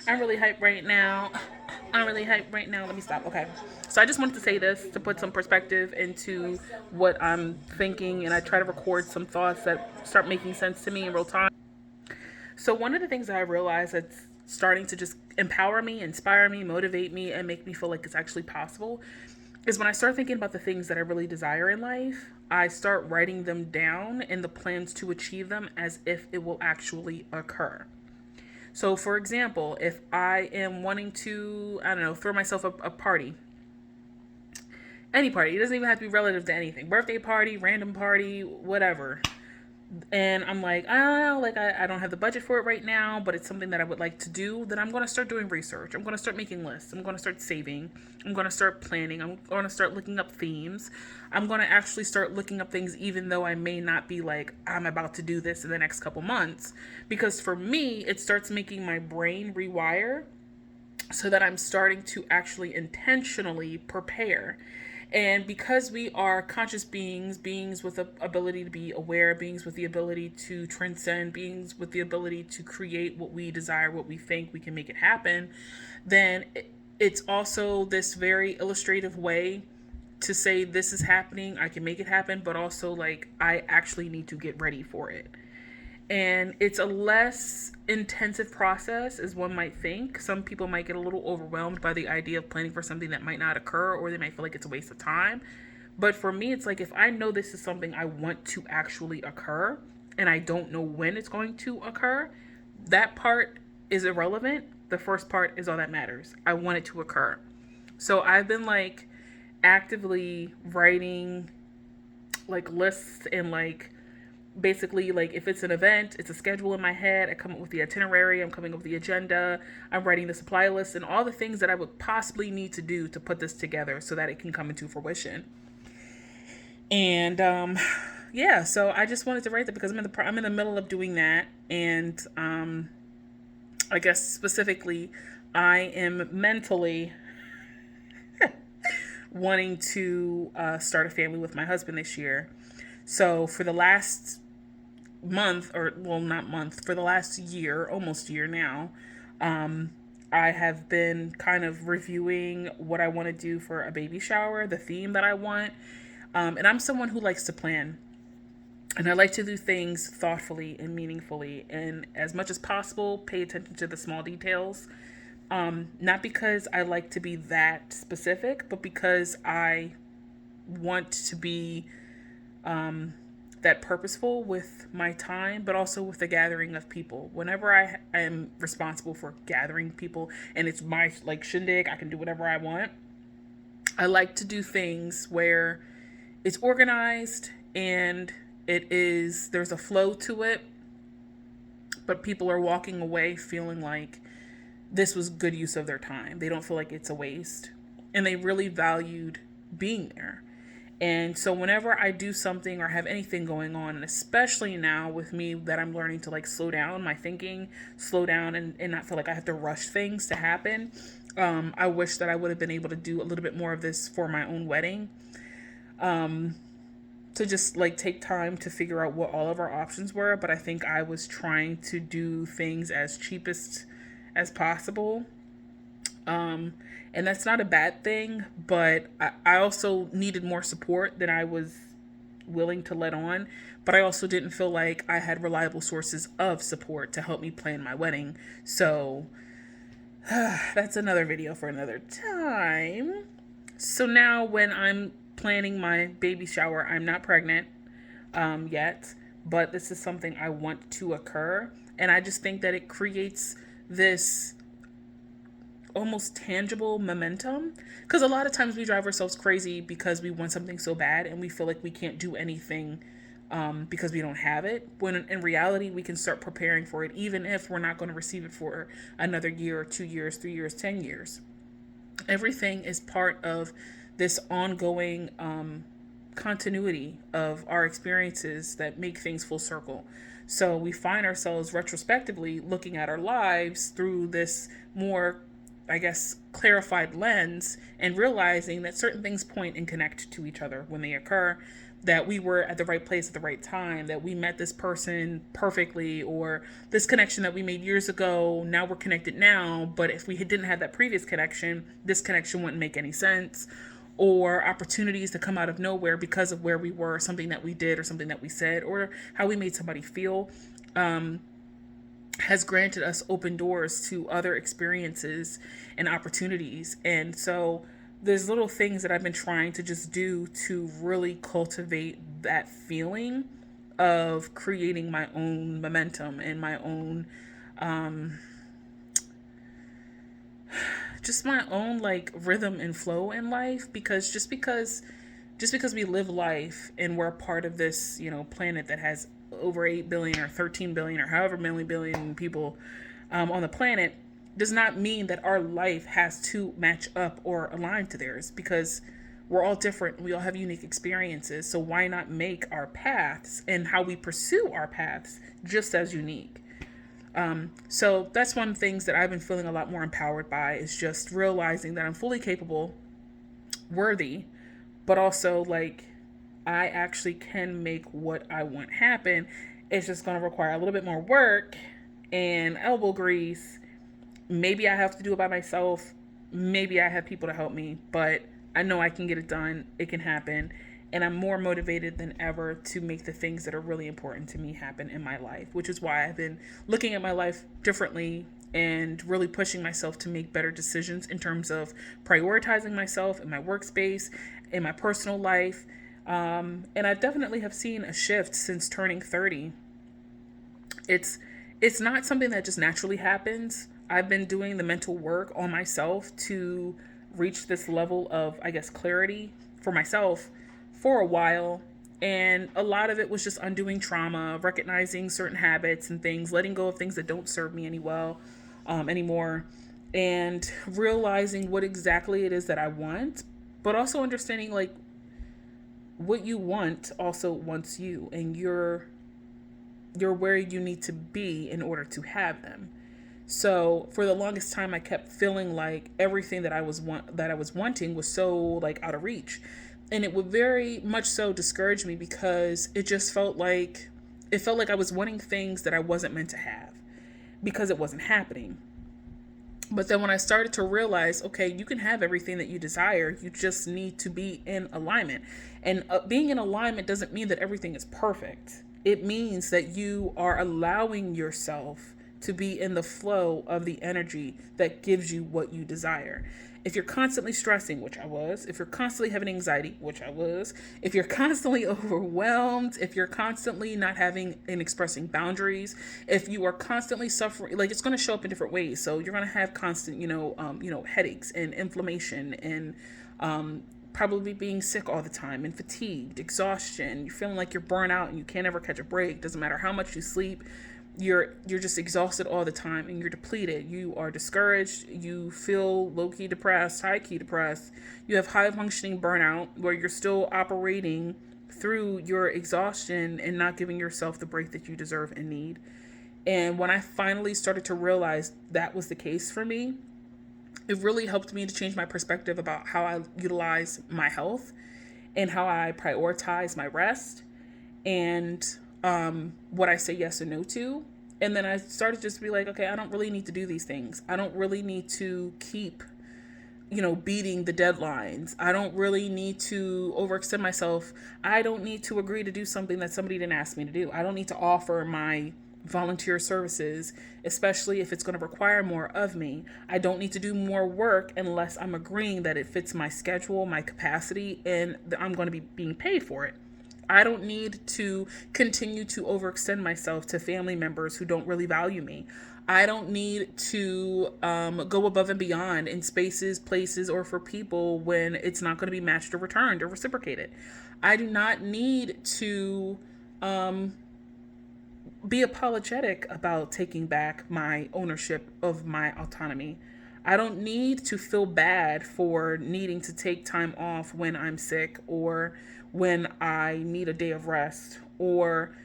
I'm really hyped right now. I'm really hyped right now. Let me stop. Okay. So I just wanted to say this to put some perspective into what I'm thinking, and I try to record some thoughts that start making sense to me in real time. So one of the things that I realized that's starting to just empower me, inspire me, motivate me, and make me feel like it's actually possible is when I start thinking about the things that I really desire in life, I start writing them down and the plans to achieve them as if it will actually occur. So, for example, if I am wanting to, I don't know, throw myself a party, any party, it doesn't even have to be relative to anything, birthday party, random party, whatever, and I'm like, oh, like I don't have the budget for it right now, but it's something that I would like to do, then I'm going to start doing research. I'm going to start making lists. I'm going to start saving. I'm going to start planning. I'm going to start looking up themes. I'm going to actually start looking up things, even though I may not be like, I'm about to do this in the next couple months. Because for me, it starts making my brain rewire so that I'm starting to actually intentionally prepare. And because we are conscious beings, beings with the ability to be aware, beings with the ability to transcend, beings with the ability to create what we desire, what we think, we can make it happen, then it's also this very illustrative way to say this is happening, I can make it happen, but also like I actually need to get ready for it. And it's a less intensive process as one might think. Some people might get a little overwhelmed by the idea of planning for something that might not occur, or they might feel like it's a waste of time. But for me, it's like if I know this is something I want to actually occur and I don't know when it's going to occur, that part is irrelevant. The first part is all that matters. I want it to occur. So I've been like actively writing like lists and like basically like if it's an event, it's a schedule in my head. I come up with the itinerary, I'm coming up with the agenda, I'm writing the supply list and all the things that I would possibly need to do to put this together so that it can come into fruition. And yeah, so I just wanted to write that because I'm in the middle of doing that. And I guess specifically I am mentally wanting to start a family with my husband this year. So for the last month, or well, not month, for the last year, almost year now, um, I have been kind of reviewing what I want to do for a baby shower, the theme that I want. And I'm someone who likes to plan. And I like to do things thoughtfully and meaningfully, and as much as possible, pay attention to the small details. Not because I like to be that specific, but because I want to be that purposeful with my time, but also with the gathering of people. Whenever I am responsible for gathering people and it's my like shindig, I can do whatever I want. I like to do things where it's organized and there's a flow to it, but people are walking away feeling like this was good use of their time. They don't feel like it's a waste. And they really valued being there. And so whenever I do something or have anything going on, and especially now with me that I'm learning to like slow down my thinking, slow down and not feel like I have to rush things to happen, I wish that I would have been able to do a little bit more of this for my own wedding. To just like take time to figure out what all of our options were. But I think I was trying to do things as cheapest as possible. And that's not a bad thing, but I also needed more support than I was willing to let on. But I also didn't feel like I had reliable sources of support to help me plan my wedding. So that's another video for another time. So now when I'm planning my baby shower, I'm not pregnant yet, but this is something I want to occur. And I just think that it creates this almost tangible momentum, because a lot of times we drive ourselves crazy because we want something so bad and we feel like we can't do anything because we don't have it, when in reality we can start preparing for it even if we're not going to receive it for another year or 2 years, 3 years, 10 years. Everything is part of this ongoing continuity of our experiences that make things full circle. So we find ourselves retrospectively looking at our lives through this more, I guess, clarified lens and realizing that certain things point and connect to each other when they occur. that we were at the right place at the right time, that we met this person perfectly, or this connection that we made years ago, now we're connected now, but if we didn't have that previous connection, this connection wouldn't make any sense. Or opportunities to come out of nowhere because of where we were, something that we did or something that we said, or how we made somebody feel, has granted us open doors to other experiences and opportunities. And so there's little things that I've been trying to just do to really cultivate that feeling of creating my own momentum and my own just my own like rhythm and flow in life. Because just because we live life and we're a part of this, planet that has over 8 billion or 13 billion or however many billion people on the planet, does not mean that our life has to match up or align to theirs, because we're all different. We all have unique experiences. So why not make our paths and how we pursue our paths just as unique? So that's one of the things that I've been feeling a lot more empowered by, is just realizing that I'm fully capable, worthy, but also like I actually can make what I want happen. It's just going to require a little bit more work and elbow grease. Maybe I have to do it by myself. Maybe I have people to help me, but I know I can get it done. It can happen. And I'm more motivated than ever to make the things that are really important to me happen in my life, which is why I've been looking at my life differently and really pushing myself to make better decisions in terms of prioritizing myself in my workspace, in my personal life. And I definitely have seen a shift since turning 30. It's not something that just naturally happens. I've been doing the mental work on myself to reach this level of, I guess, clarity for myself for a while. And a lot of it was just undoing trauma, recognizing certain habits and things, letting go of things that don't serve me anymore, and realizing what exactly it is that I want, but also understanding like what you want also wants you, and you're where you need to be in order to have them. So for the longest time, I kept feeling like everything that I was wanting was so like out of reach, and it would very much so discourage me, because it felt like I was wanting things that I wasn't meant to have because it wasn't happening. But then when I started to realize, okay, you can have everything that you desire, you just need to be in alignment. And being in alignment doesn't mean that everything is perfect. It means that you are allowing yourself to be in the flow of the energy that gives you what you desire. If you're constantly stressing, which I was, if you're constantly having anxiety, which I was, if you're constantly overwhelmed, if you're constantly not having and expressing boundaries, if you are constantly suffering, like it's going to show up in different ways. So you're going to have constant, headaches and inflammation and probably being sick all the time and fatigued, exhaustion. You're feeling like you're burnt out and you can't ever catch a break. Doesn't matter how much you sleep. You're just exhausted all the time, and you're depleted. You are discouraged. You feel low-key depressed, high-key depressed. You have high-functioning burnout, where you're still operating through your exhaustion and not giving yourself the break that you deserve and need. And when I finally started to realize that was the case for me, it really helped me to change my perspective about how I utilize my health and how I prioritize my rest, and what I say yes and no to. And then I started just to be like, okay, I don't really need to do these things. I don't really need to keep, beating the deadlines. I don't really need to overextend myself. I don't need to agree to do something that somebody didn't ask me to do. I don't need to offer my volunteer services, especially if it's going to require more of me. I don't need to do more work unless I'm agreeing that it fits my schedule, my capacity, and that I'm going to be being paid for it. I don't need to continue to overextend myself to family members who don't really value me. I don't need to go above and beyond in spaces, places, or for people when it's not going to be matched or returned or reciprocated. I do not need to be apologetic about taking back my ownership of my autonomy. I don't need to feel bad for needing to take time off when I'm sick, or when I need a day of rest, or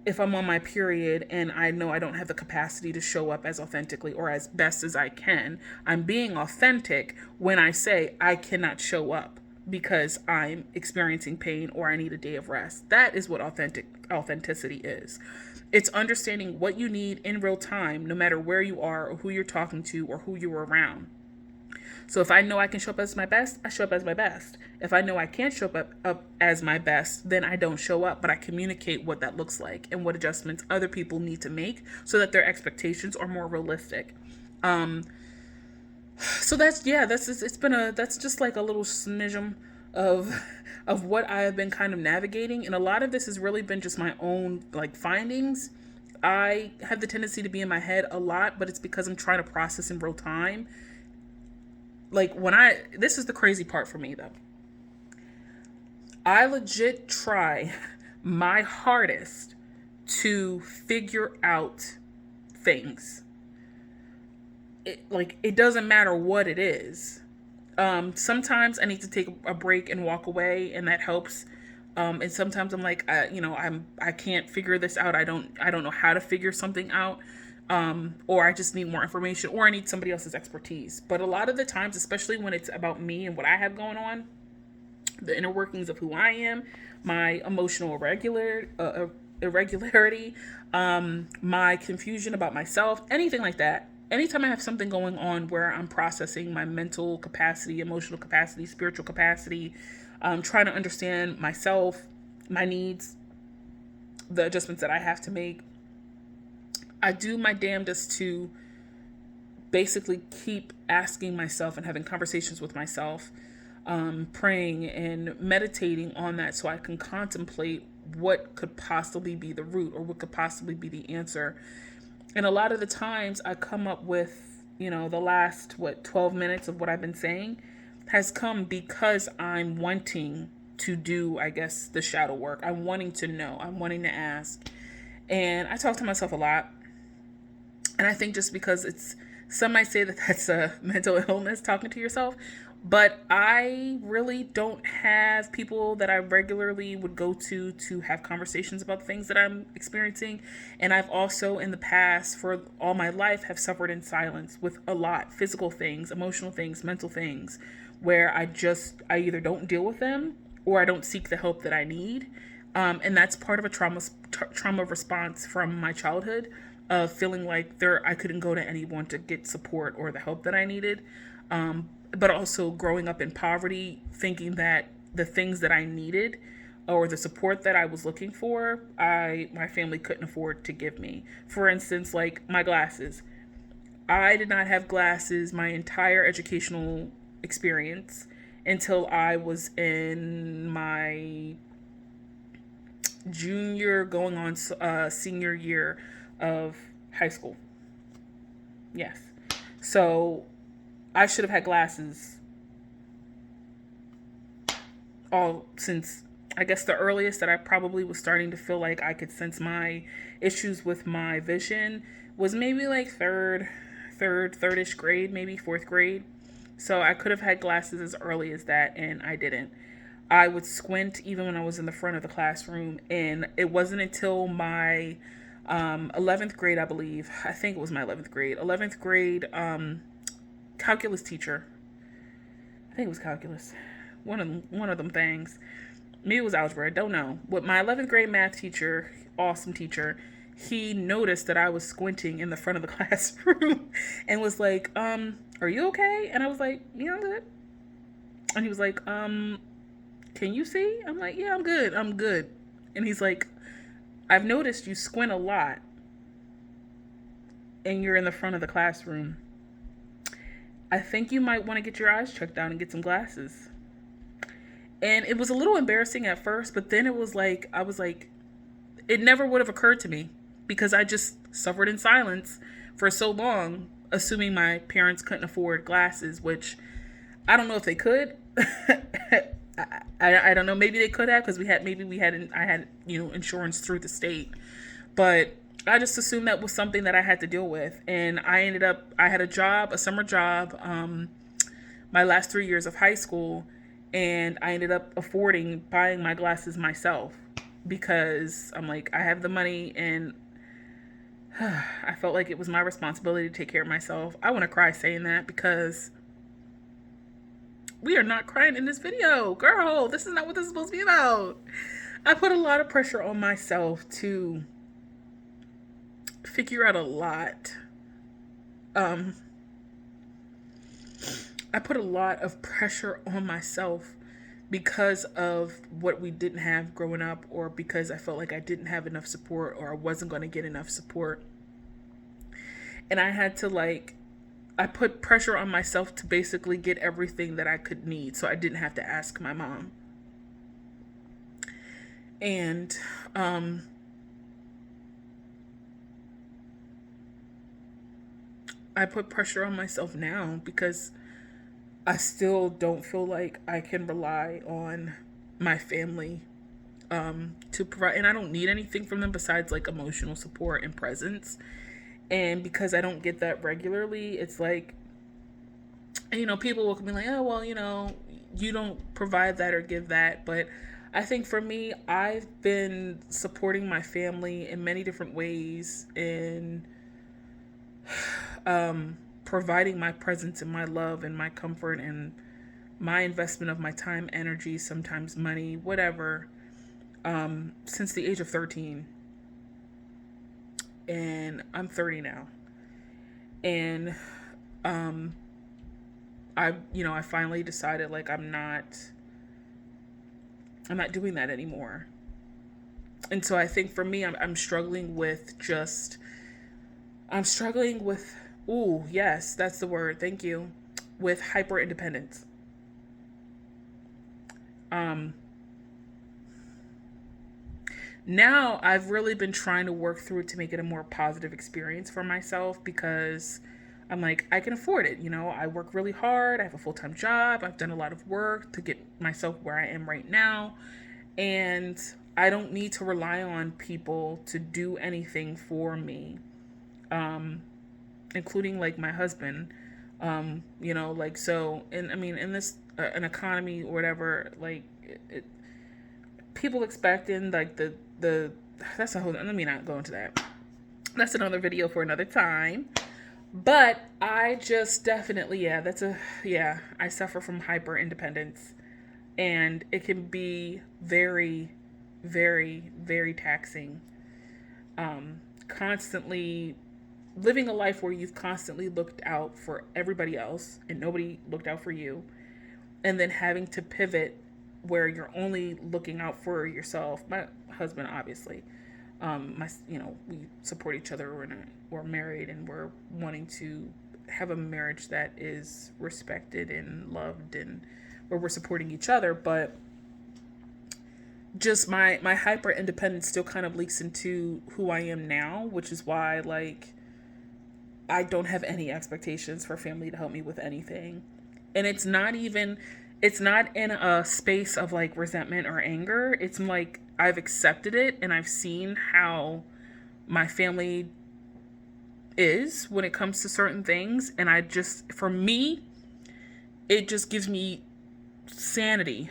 if I'm on my period and I know I don't have the capacity to show up as authentically or as best as I can. I'm being authentic when I say I cannot show up because I'm experiencing pain or I need a day of rest. That is what authenticity is. It's understanding what you need in real time, no matter where you are or who you're talking to or who you're around. So if I know I can show up as my best, I show up as my best. If I know I can't show up as my best, then I don't show up, but I communicate what that looks like and what adjustments other people need to make so that their expectations are more realistic. So that's just like a little smidgen of what I have been kind of navigating, and a lot of this has really been just my own like findings. I have the tendency to be in my head a lot, but it's because I'm trying to process in real time. Like this is the crazy part for me though. I legit try my hardest to figure out things. It doesn't matter what it is. Sometimes I need to take a break and walk away, and that helps. And sometimes I'm like, I can't figure this out. I don't know how to figure something out. Or I just need more information, or I need somebody else's expertise. But a lot of the times, especially when it's about me and what I have going on, the inner workings of who I am, my emotional irregularity, my confusion about myself, anything like that. Anytime I have something going on where I'm processing my mental capacity, emotional capacity, spiritual capacity, trying to understand myself, my needs, the adjustments that I have to make, I do my damnedest to basically keep asking myself and having conversations with myself, praying and meditating on that so I can contemplate what could possibly be the root or what could possibly be the answer. And a lot of the times I come up with, the last, 12 minutes of what I've been saying has come because I'm wanting to do, I guess, the shadow work. I'm wanting to know. I'm wanting to ask. And I talk to myself a lot. And I think just because some might say that that's a mental illness, talking to yourself, but I really don't have people that I regularly would go to have conversations about the things that I'm experiencing. And I've also in the past, for all my life, have suffered in silence with a lot, physical things, emotional things, mental things, where I either don't deal with them or I don't seek the help that I need. And that's part of a trauma response from my childhood, of feeling like I couldn't go to anyone to get support or the help that I needed. But also growing up in poverty, thinking that the things that I needed or the support that I was looking for, my family couldn't afford to give me. For instance, like my glasses. I did not have glasses my entire educational experience until I was in my junior going on senior year of high school. Yes. So I should have had glasses all since, I guess, the earliest that I probably was starting to feel like I could sense my issues with my vision was maybe like third-ish grade, maybe fourth grade. So I could have had glasses as early as that, and I didn't. I would squint even when I was in the front of the classroom, and it wasn't until my 11th grade, I believe. I think it was my 11th grade. 11th grade calculus teacher. I think it was calculus. One of them things. Maybe it was algebra. I don't know. With my 11th grade math teacher, awesome teacher, he noticed that I was squinting in the front of the classroom and was like, are you okay? And I was like, yeah, I'm good. And he was like, can you see? I'm like, yeah, I'm good. And he's like, I've noticed you squint a lot and you're in the front of the classroom. I think you might want to get your eyes checked out and get some glasses. And it was a little embarrassing at first, but then I was like, it never would have occurred to me because I just suffered in silence for so long, assuming my parents couldn't afford glasses, which I don't know if they could. I don't know. Maybe they could have because I had insurance through the state, but I just assumed that was something that I had to deal with. And I had a summer job, my last 3 years of high school, and I ended up buying my glasses myself because I'm like, I have the money and I felt like it was my responsibility to take care of myself. I want to cry saying that because We are not crying in this video. Girl, this is not what this is supposed to be about. I put a lot of pressure on myself to figure out a lot. I put a lot of pressure on myself because of what we didn't have growing up, or because I felt like I didn't have enough support, or I wasn't going to get enough support. And I had to I put pressure on myself to basically get everything that I could need so I didn't have to ask my mom. And I put pressure on myself now because I still don't feel like I can rely on my family to provide, and I don't need anything from them besides like emotional support and presence. And because I don't get that regularly, it's like, people will be like, oh, well, you don't provide that or give that. But I think for me, I've been supporting my family in many different ways, in providing my presence and my love and my comfort and my investment of my time, energy, sometimes money, whatever, since the age of 13. And I'm 30 now. And I finally decided like I'm not doing that anymore. And so I think for me, I'm struggling with ooh, yes, that's the word. Thank you. With hyper independence. Now I've really been trying to work through it to make it a more positive experience for myself, because I'm like, I can afford it. I work really hard. I have a full-time job. I've done a lot of work to get myself where I am right now. And I don't need to rely on people to do anything for me, including like my husband. So, and I mean, in this, an economy or whatever, like people expecting like that's a whole, let me not go into that. That's another video for another time. But I just definitely, I suffer from hyper independence, and it can be very, very, very taxing. Constantly living a life where you've constantly looked out for everybody else and nobody looked out for you, and then having to pivot where you're only looking out for yourself. My husband, obviously, we support each other. We're married, and we're wanting to have a marriage that is respected and loved, and where we're supporting each other. But just my hyper independence still kind of leaks into who I am now, which is why like I don't have any expectations for family to help me with anything. And it's not in a space of like resentment or anger. It's like I've accepted it, and I've seen how my family is when it comes to certain things. And for me, it just gives me sanity,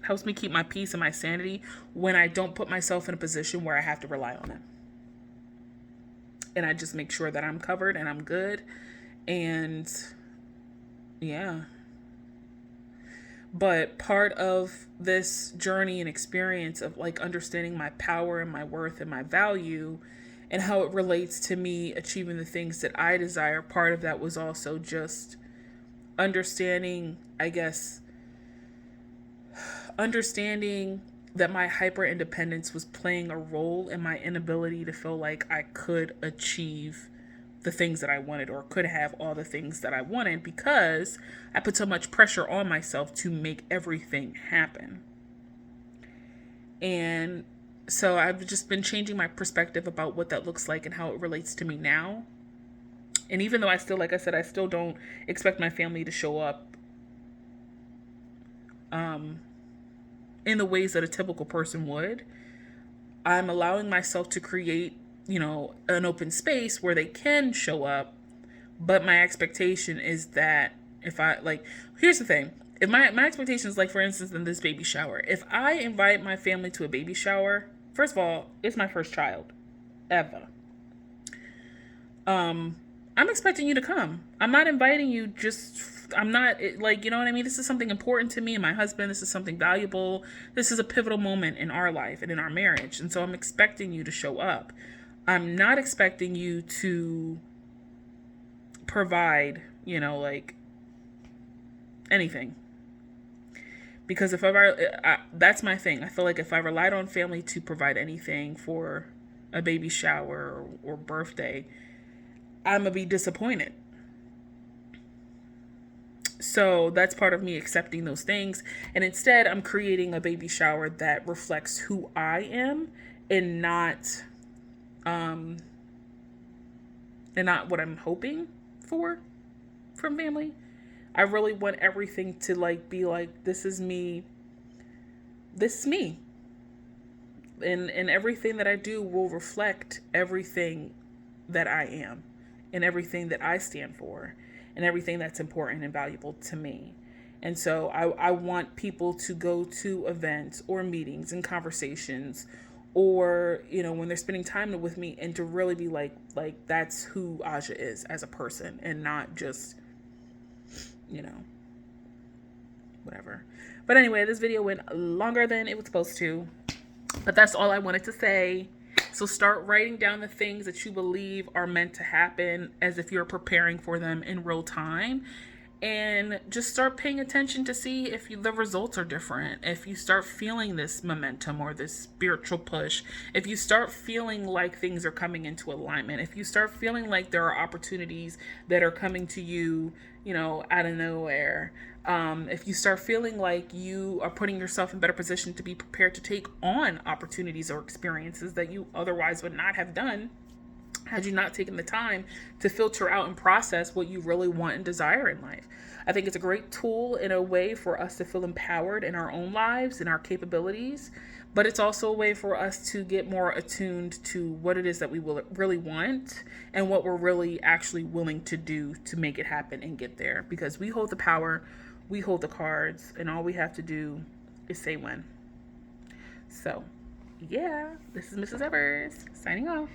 helps me keep my peace and my sanity when I don't put myself in a position where I have to rely on them. And I just make sure that I'm covered and I'm good. And yeah. But part of this journey and experience of like understanding my power and my worth and my value and how it relates to me achieving the things that I desire, part of that was also just understanding that my hyper independence was playing a role in my inability to feel like I could achieve the things that I wanted, or could have all the things that I wanted, because I put so much pressure on myself to make everything happen. And so I've just been changing my perspective about what that looks like and how it relates to me now. And even though I still, like I said, I still don't expect my family to show up in the ways that a typical person would, I'm allowing myself to create, an open space where they can show up. But my expectation is that here's the thing. If my expectation is like, for instance, in this baby shower, if I invite my family to a baby shower, first of all, it's my first child ever. I'm expecting you to come. I'm not inviting you just I'm not like, you know what I mean? This is something important to me and my husband. This is something valuable. This is a pivotal moment in our life and in our marriage. And so I'm expecting you to show up. I'm not expecting you to provide, like anything. Because if that's my thing. I feel like if I relied on family to provide anything for a baby shower or birthday, I'm going to be disappointed. So that's part of me accepting those things. And instead, I'm creating a baby shower that reflects who I am and not what I'm hoping for from family. I really want everything to like be like, this is me. This is me. And everything that I do will reflect everything that I am and everything that I stand for and everything that's important and valuable to me. And so I want people to go to events or meetings and conversations or, when they're spending time with me and to really be like that's who Aja is as a person and not just, whatever. But anyway, this video went longer than it was supposed to. But that's all I wanted to say. So start writing down the things that you believe are meant to happen as if you're preparing for them in real time. And just start paying attention to see if the results are different. If you start feeling this momentum or this spiritual push. If you start feeling like things are coming into alignment. If you start feeling like there are opportunities that are coming to you, out of nowhere. If you start feeling like you are putting yourself in better position to be prepared to take on opportunities or experiences that you otherwise would not have done had you not taken the time to filter out and process what you really want and desire in life. I think it's a great tool in a way for us to feel empowered in our own lives and our capabilities, but it's also a way for us to get more attuned to what it is that we will really want and what we're really actually willing to do to make it happen and get there, because we hold the power, we hold the cards, and all we have to do is say when. So, yeah, this is Mrs. Evers signing off.